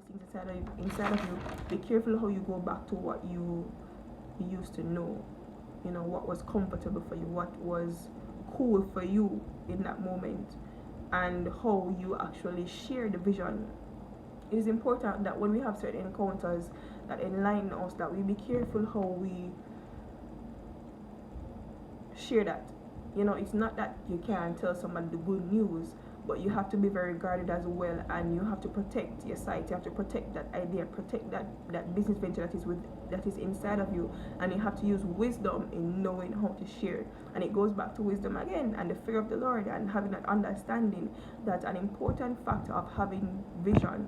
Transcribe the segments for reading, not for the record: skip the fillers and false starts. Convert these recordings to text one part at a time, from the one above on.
these things inside of you, be careful how you go back to what you used to know. What was comfortable for you, what was cool for you in that moment, and how you actually share the vision. It is important that when we have certain encounters that enlighten us, that we be careful how we share that. It's not that you can't tell somebody the good news, but you have to be very guarded as well, and you have to protect your sight. You have to protect that idea, protect that business venture that is inside of you, and you have to use wisdom in knowing how to share. And it goes back to wisdom again, and the fear of the Lord, and having that understanding that an important factor of having vision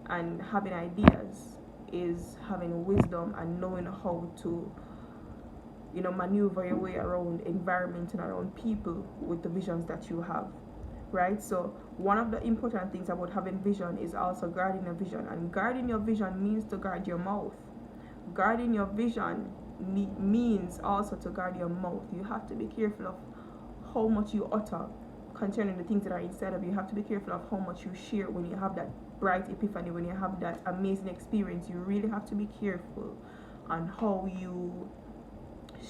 and having ideas is having wisdom and knowing how to maneuver your way around environment and around people with the visions that you have. Right? So one of the important things about having vision is also guarding your vision, and guarding your vision means to guard your mouth. Guarding your vision means also to guard your mouth. You have to be careful of how much you utter concerning the things that are inside of you. You have to be careful of how much you share when you have that bright epiphany, when you have that amazing experience. You really have to be careful on how you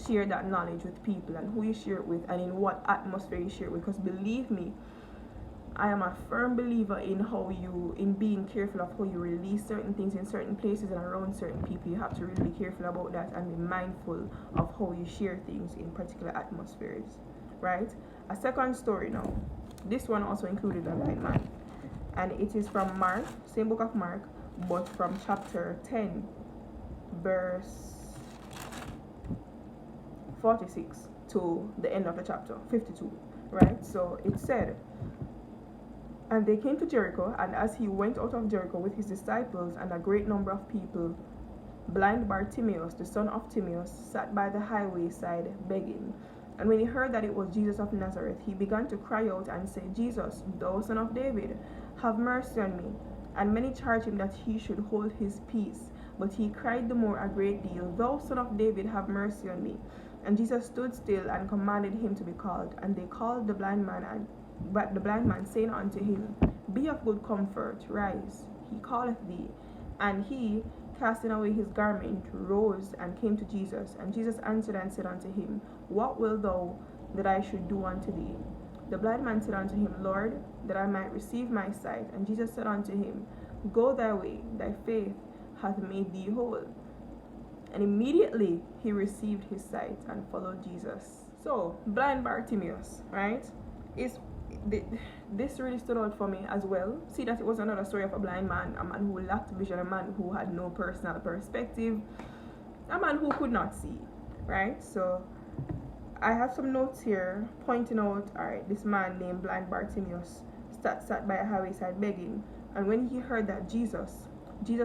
share that knowledge with people, and who you share it with, and in what atmosphere you share it with. Because believe me, I am a firm believer in being careful of how you release certain things in certain places and around certain people. You have to really be careful about that and be mindful of how you share things in particular atmospheres. Right? A second story now. This one also included a blind man, and it is from Mark, same book of Mark, but from chapter 10, verse 46 to the end of the chapter 52. Right? So it said, and they came to Jericho, and as he went out of Jericho with his disciples and a great number of people, blind Bartimaeus, the son of Timaeus, sat by the highway side begging. And when he heard that it was Jesus of Nazareth, he began to cry out and say, Jesus, thou son of David, have mercy on me. And many charged him that he should hold his peace. But he cried the more a great deal, Thou son of David, have mercy on me. And Jesus stood still and commanded him to be called. And they called the blind man, but the blind man, saying unto him, Be of good comfort, rise, he calleth thee. And he, casting away his garment, rose and came to Jesus. And Jesus answered and said unto him, What wilt thou that I should do unto thee? The blind man said unto him, Lord, that I might receive my sight. And Jesus said unto him, Go thy way, thy faith hath made thee whole. And immediately he received his sight and followed Jesus. So, blind Bartimaeus, right? This really stood out for me as well. See that it was another story of a blind man, a man who lacked vision, a man who had no personal perspective, a man who could not see, right? So I have some notes here pointing out, alright, this man named blind Bartimaeus sat by a highway side begging, and when he heard that Jesus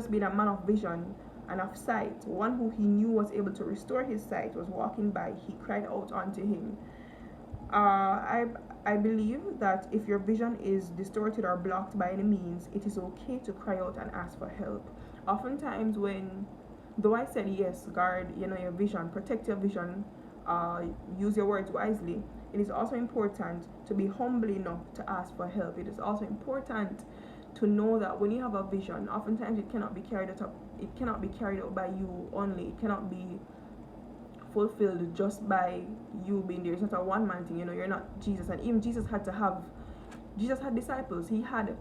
being a man of vision and of sight, one who he knew was able to restore his sight, was walking by, he cried out unto him. I believe that if your vision is distorted or blocked by any means, it is okay to cry out and ask for help. Oftentimes though I said yes, guard, your vision, protect your vision, use your words wisely, it is also important to be humble enough to ask for help. It is also important to know that when you have a vision, oftentimes it cannot be carried out by you only. It cannot be fulfilled just by you being there. It's not a one-man thing. You're not Jesus. And even Jesus had disciples. He had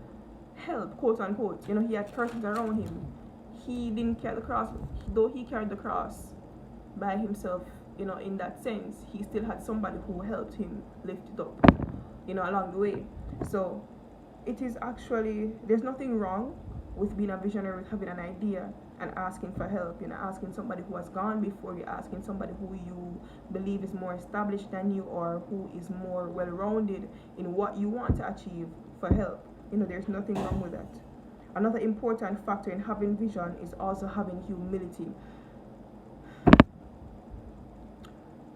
help, quote unquote. He had persons around him. He didn't carry the cross, though he carried the cross by himself. In that sense, he still had somebody who helped him lift it up, along the way. So it is actually, there's nothing wrong with being a visionary, with having an idea and asking for help. Asking somebody who has gone before you, asking somebody who you believe is more established than you, or who is more well-rounded in what you want to achieve, for help. There's nothing wrong with that. Another important factor in having vision is also having humility.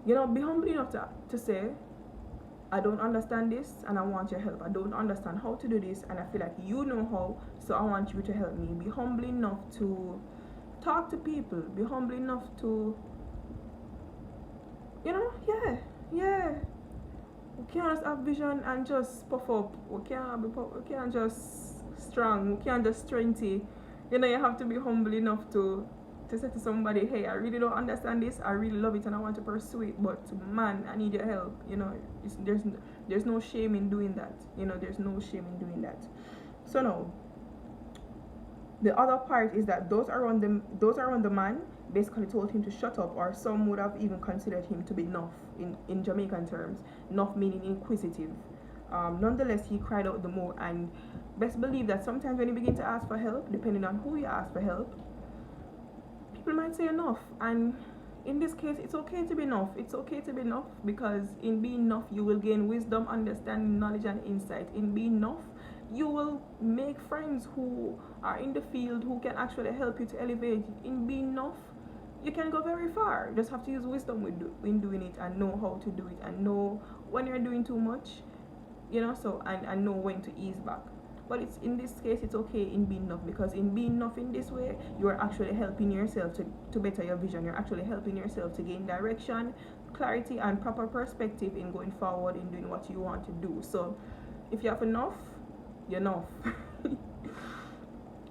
Be humble enough to say, I don't understand this and I want your help. I don't understand how to do this and I feel like you know how, so I want you to help me. Be humble enough to talk to people. Be humble enough to, yeah. We can't just have vision and just puff up. We can't just strong. We can't just strengthy You have to be humble enough to say to somebody, hey, I really don't understand this, I really love it and I want to pursue it, but man, I need your help. There's no shame in doing that. There's no shame in doing that. So now, the other part is that those around the man basically told him to shut up, or some would have even considered him to be nuff in Jamaican terms. Nuff meaning inquisitive. Nonetheless, he cried out the more, and best believe that sometimes when you begin to ask for help, depending on who you ask for help, people might say enough. And in this case, it's okay to be enough. It's okay to be enough, because in being enough, you will gain wisdom, understanding, knowledge, and insight. In being enough, you will make friends who are in the field who can actually help you to elevate. In being enough, you can go very far. You just have to use wisdom when doing it, and know how to do it, and know when you're doing too much, and know when to ease back. But it's in this case, it's okay in being enough, because in being enough in this way, you are actually helping yourself to better your vision. You're actually helping yourself to gain direction, clarity, and proper perspective in going forward in doing what you want to do. So if you have enough, you're enough.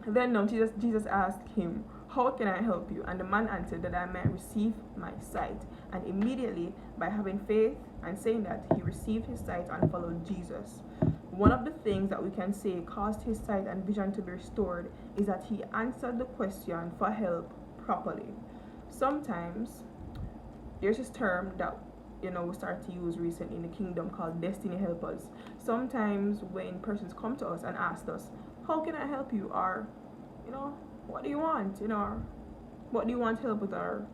Then now Jesus asked him, how can I help you? And the man answered, that I may receive my sight. And immediately, by having faith and saying that, he received his sight and followed Jesus. One of the things that we can say caused his sight and vision to be restored is that he answered the question for help properly. Sometimes there's this term that we start to use recently in the kingdom called destiny helpers. Sometimes when persons come to us and ask us, how can I help you? Or what do you want? What do you want help with? Or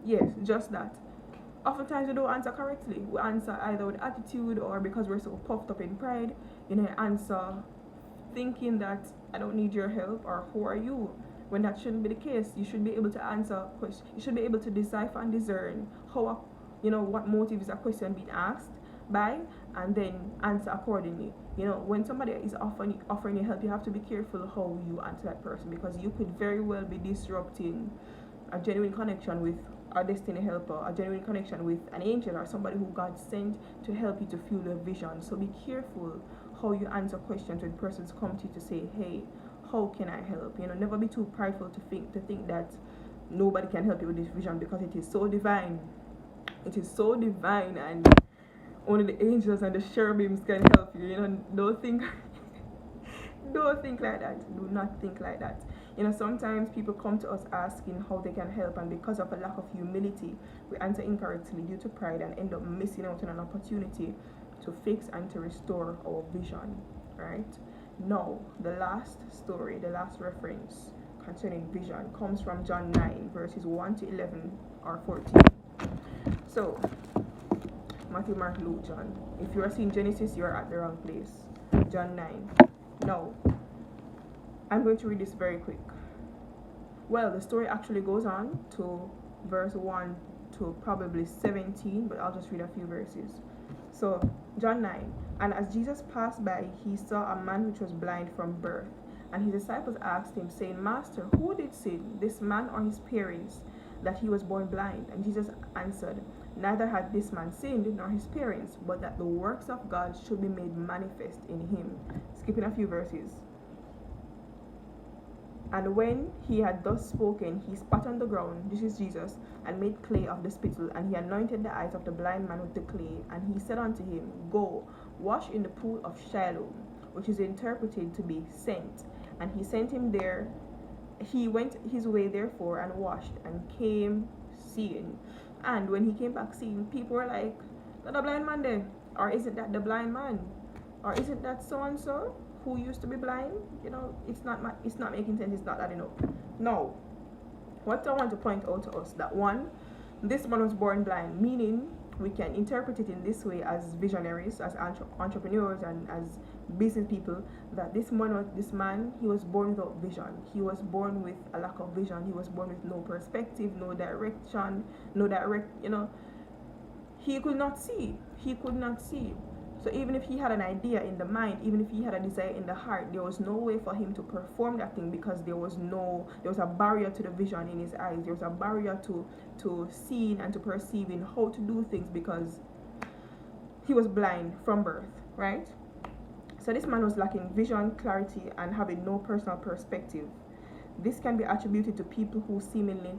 yes, just that. Oftentimes we don't answer correctly. We answer either with attitude, or because we're so puffed up in pride, answer thinking that I don't need your help, or who are you? When that shouldn't be the case. You should be able to answer questions. You should be able to decipher and discern how, what motive is a question being asked by, and then answer accordingly. When somebody is offering you help, you have to be careful how you answer that person, because you could very well be disrupting a genuine connection with a destiny helper, a genuine connection with an angel, or somebody who God sent to help you to fuel your vision. So be careful how you answer questions when persons come to you to say, hey, how can I help? Never be too prideful to think that nobody can help you with this vision, because it is so divine. It is so divine, and only the angels and the cherubims can help you. Don't think don't think like that. Do not think like that. Sometimes people come to us asking how they can help, and because of a lack of humility, we answer incorrectly due to pride and end up missing out on an opportunity to fix and to restore our vision. Right? Now, the last story, the last reference concerning vision comes from John 9, verses 1 to 11 or 14. So, Matthew, Mark, Luke, John. If you are seeing Genesis, you are at the wrong place. John 9. Now, I'm going to read this very quick. Well, the story actually goes on to verse 1 to probably 17, but I'll just read a few verses. So, John 9. And as Jesus passed by, he saw a man which was blind from birth. And his disciples asked him, saying, Master, who did sin, this man or his parents, that he was born blind? And Jesus answered, Neither had this man sinned nor his parents, but that the works of God should be made manifest in him. Skipping a few verses. And when he had thus spoken, he spat on the ground, this is Jesus, and made clay of the spittle, and he anointed the eyes of the blind man with the clay. And he said unto him, Go, wash in the pool of Shiloh, which is interpreted to be sent. And he sent him there. He went his way therefore, and washed, and came seeing. And when he came back seeing, people were like, not a blind man there, or isn't that the blind man, or isn't that so and so who used to be blind? It's not making sense. It's not adding up. No, what I want to point out to us, that one, this man was born blind, meaning we can interpret it in this way as visionaries, as entrepreneurs, and as business people, that this man, he was born without vision. He was born with a lack of vision. He was born with no perspective, no direction, he could not see. So even if he had an idea in the mind, even if he had a desire in the heart, there was no way for him to perform that thing, because there was a barrier to the vision in his eyes. There was a barrier to seeing and to perceiving how to do things, because he was blind from birth, right? So this man was lacking vision, clarity, and having no personal perspective. This can be attributed to people who seemingly,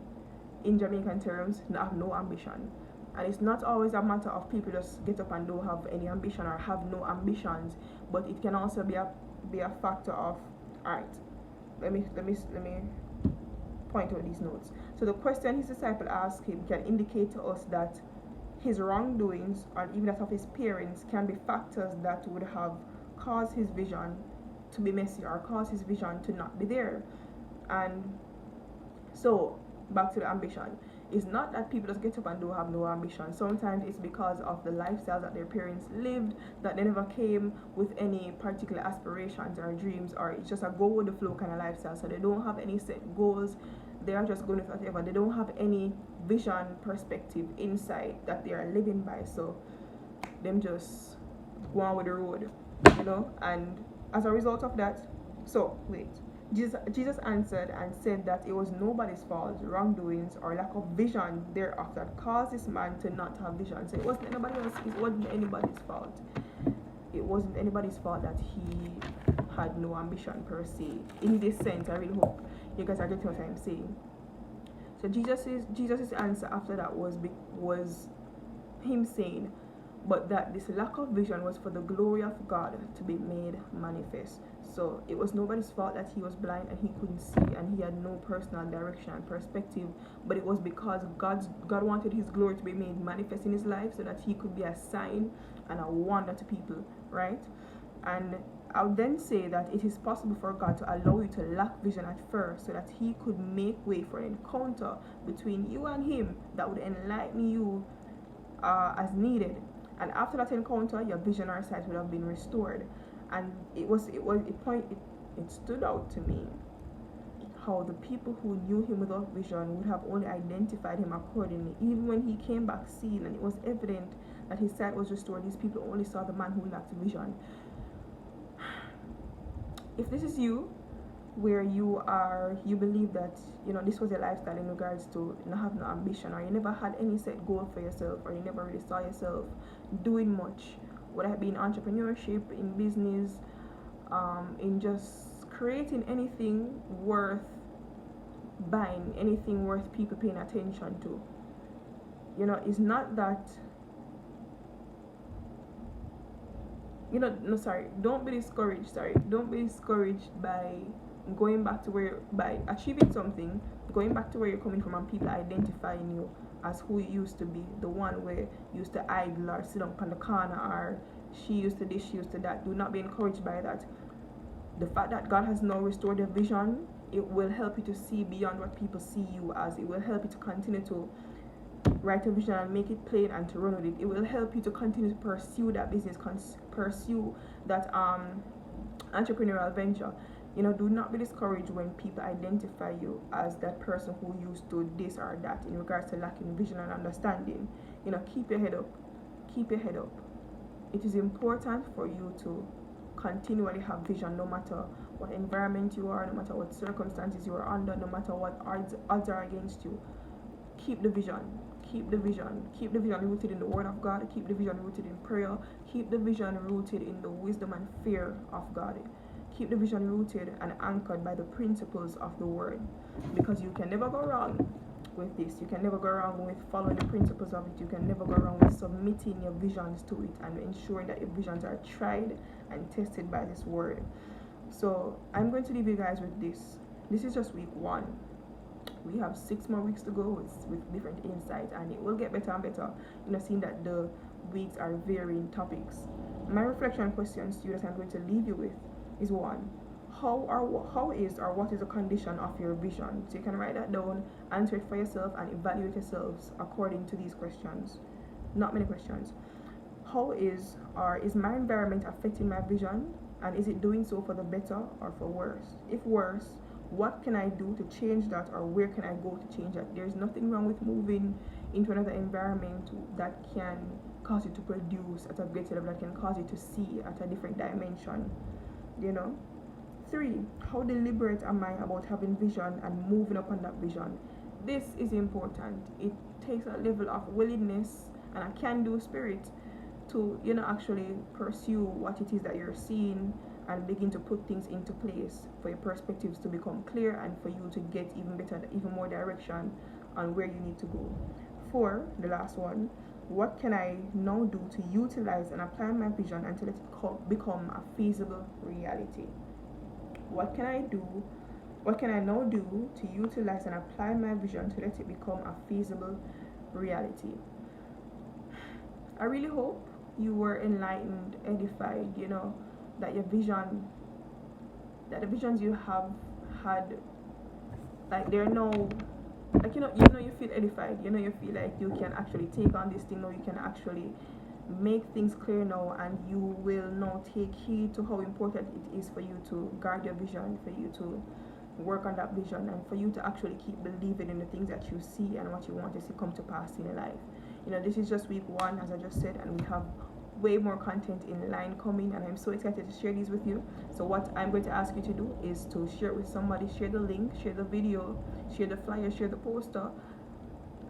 in Jamaican terms, have no ambition. And it's not always a matter of people just get up and don't have any ambition or have no ambitions, but it can also be a factor of, all right, let me point out these notes. So the question his disciple asked him can indicate to us that his wrongdoings, or even that of his parents, can be factors that would have caused his vision to be messy or caused his vision to not be there. And so back to the ambition. It's not that people just get up and don't have no ambition. Sometimes it's because of the lifestyle that their parents lived, that they never came with any particular aspirations or dreams, or it's just a go with the flow kind of lifestyle. So they don't have any set goals. They are just going with whatever. They don't have any vision, perspective, insight that they are living by. So them just go on with the road, And as a result of that, Jesus answered and said that it was nobody's fault, wrongdoings, or lack of vision thereof that caused this man to not have vision. So it wasn't anybody's fault. It wasn't anybody's fault that he had no ambition per se. In this sense, I really hope you guys are getting what I'm saying. So Jesus' answer after that was him saying, but that this lack of vision was for the glory of God to be made manifest. So it was nobody's fault that he was blind and he couldn't see and he had no personal direction and perspective, but it was because God wanted his glory to be made manifest in his life so that he could be a sign and a wonder to people, right? And I would then say that it is possible for God to allow you to lack vision at first so that he could make way for an encounter between you and him that would enlighten you as needed. And after that encounter, your vision or sight would have been restored. And it stood out to me how the people who knew him without vision would have only identified him accordingly. Even when he came back seen and it was evident that his sight was restored, these people only saw the man who lacked vision. If this is you, where you believe that this was your lifestyle in regards to not having no ambition, or you never had any set goal for yourself, or you never really saw yourself doing much, whether it be in entrepreneurship, in business, in just creating anything worth buying, anything worth people paying attention to, it's not that don't be discouraged by going back to by achieving something, going back to where you're coming from and people identifying you as who you used to be, the one where you used to idle or sit up on the corner, or she used to this, she used to that. Do not be encouraged by that. The fact that God has now restored your vision, it will help you to see beyond what people see you as. It will help you to continue to write a vision and make it plain and to run with it. It will help you to continue to pursue that business, pursue that entrepreneurial venture. Do not be discouraged when people identify you as that person who used to this or that in regards to lacking vision and understanding. Keep your head up. Keep your head up. It is important for you to continually have vision, no matter what environment you are, no matter what circumstances you are under, no matter what odds are against you. Keep the vision. Keep the vision. Keep the vision rooted in the Word of God. Keep the vision rooted in prayer. Keep the vision rooted in the wisdom and fear of God. Keep the vision rooted and anchored by the principles of the Word, because you can never go wrong with this. You can never go wrong with following the principles of it. You can never go wrong with submitting your visions to it and ensuring that your visions are tried and tested by this Word. So I'm going to leave you guys with this. This is just week 1. We have 6 more weeks to go with different insight, and it will get better and better, seeing that the weeks are varying topics. My reflection questions to you that I'm going to leave you with is 1. How is or what is the condition of your vision? So you can write that down, answer it for yourself, and evaluate yourselves according to these questions. Not many questions. How is my environment affecting my vision, and is it doing so for the better or for worse? If worse, what can I do to change that, or where can I go to change that? There's nothing wrong with moving into another environment that can cause you to produce at a greater level, that can cause you to see at a different dimension. 3, how deliberate am I about having vision and moving upon that vision? This is important. It takes a level of willingness and a can-do spirit to actually pursue what it is that you're seeing and begin to put things into place for your perspectives to become clear and for you to get even better, even more direction on where you need to go. 4, the last one, what can I now do to utilize and apply my vision and to let it become a feasible reality? What can I do? What can I now do to utilize and apply my vision to let it become a feasible reality? I really hope you were enlightened, edified, that your vision, that the visions you have had, like they're now, like you feel edified, you feel like you can actually take on this thing now, you can actually make things clear now, and you will now take heed to how important it is for you to guard your vision, for you to work on that vision, and for you to actually keep believing in the things that you see and what you want to see come to pass in your life. This is just week 1, as I just said, and we have way more content in line coming, and I'm so excited to share these with you. So what I'm going to ask you to do is to share it with somebody, share the link, share the video, share the flyer, share the poster.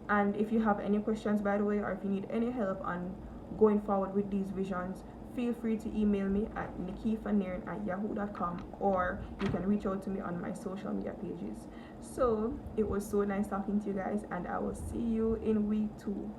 And if you have any questions, by the way, or if you need any help on going forward with these visions, feel free to email me at nikifanern@yahoo.com, or you can reach out to me on my social media pages. So it was so nice talking to you guys, and I will see you in week 2.